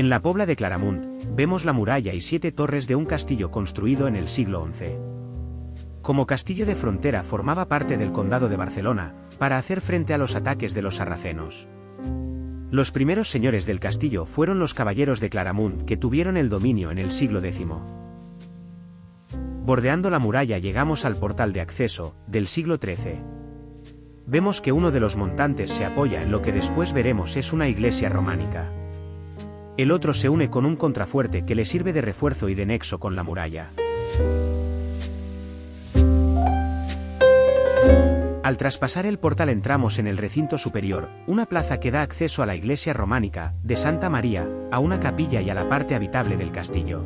En la Pobla de Claramunt, vemos la muralla y 7 torres de un castillo construido en el siglo XI. Como castillo de frontera formaba parte del Condado de Barcelona, para hacer frente a los ataques de los sarracenos. Los primeros señores del castillo fueron los caballeros de Claramunt, que tuvieron el dominio en el siglo X. Bordeando la muralla llegamos al portal de acceso, del siglo XIII. Vemos que uno de los montantes se apoya en lo que después veremos es una iglesia románica. El otro se une con un contrafuerte que le sirve de refuerzo y de nexo con la muralla. Al traspasar el portal entramos en el recinto superior, una plaza que da acceso a la iglesia románica, de Santa María, a una capilla y a la parte habitable del castillo.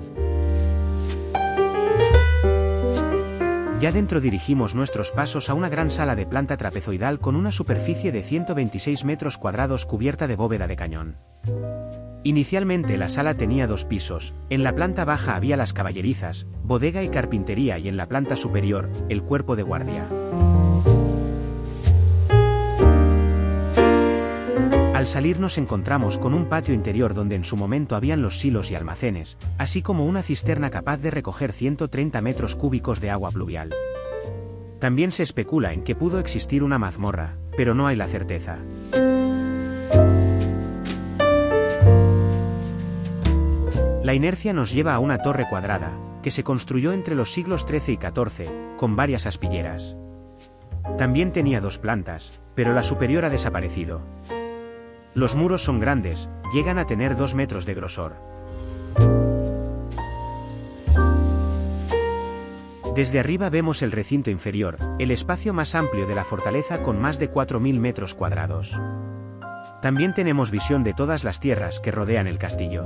Ya dentro dirigimos nuestros pasos a una gran sala de planta trapezoidal con una superficie de 126 metros cuadrados cubierta de bóveda de cañón. Inicialmente la sala tenía 2 pisos, en la planta baja había las caballerizas, bodega y carpintería y en la planta superior, el cuerpo de guardia. Al salir nos encontramos con un patio interior donde en su momento habían los silos y almacenes, así como una cisterna capaz de recoger 130 metros cúbicos de agua pluvial. También se especula en que pudo existir una mazmorra, pero no hay la certeza. La inercia nos lleva a una torre cuadrada, que se construyó entre los siglos XIII y XIV, con varias aspilleras. También tenía 2 plantas, pero la superior ha desaparecido. Los muros son grandes, llegan a tener 2 metros de grosor. Desde arriba vemos el recinto inferior, el espacio más amplio de la fortaleza con más de 4.000 metros cuadrados. También tenemos visión de todas las tierras que rodean el castillo.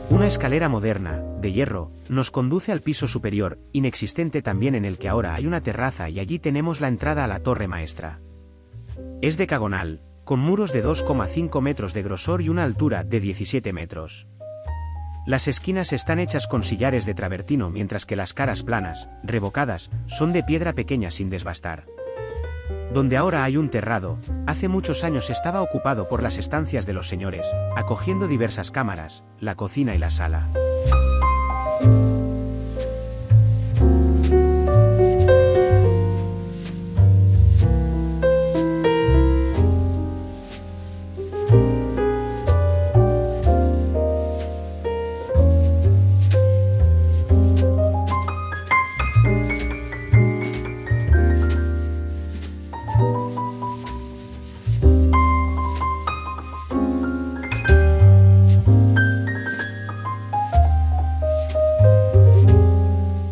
Una escalera moderna, de hierro, nos conduce al piso superior, inexistente también en el que ahora hay una terraza y allí tenemos la entrada a la torre maestra. Es decagonal, con muros de 2,5 metros de grosor y una altura de 17 metros. Las esquinas están hechas con sillares de travertino mientras que las caras planas, revocadas, son de piedra pequeña sin desbastar. Donde ahora hay un terrado, hace muchos años estaba ocupado por las estancias de los señores, acogiendo diversas cámaras, la cocina y la sala.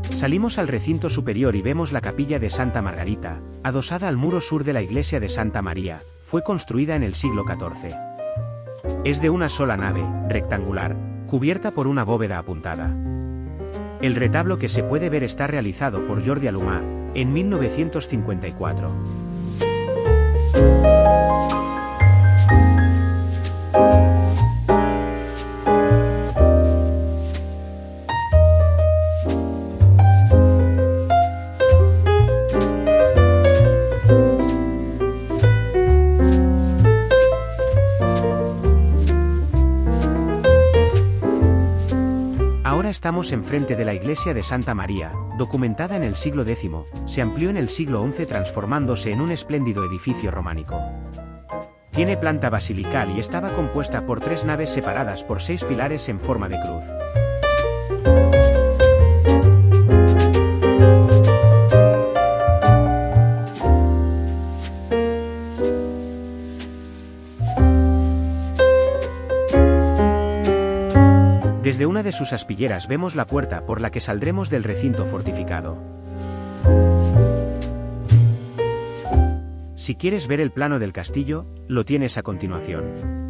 Salimos al recinto superior y vemos la capilla de Santa Margarita, adosada al muro sur de la iglesia de Santa María, fue construida en el siglo XIV. Es de una sola nave, rectangular, cubierta por una bóveda apuntada. El retablo que se puede ver está realizado por Jordi Alumà, en 1954. Ahora estamos enfrente de la iglesia de Santa María, documentada en el siglo X, se amplió en el siglo XI transformándose en un espléndido edificio románico. Tiene planta basilical y estaba compuesta por 3 naves separadas por 6 pilares en forma de cruz. Desde una de sus aspilleras vemos la puerta por la que saldremos del recinto fortificado. Si quieres ver el plano del castillo, lo tienes a continuación.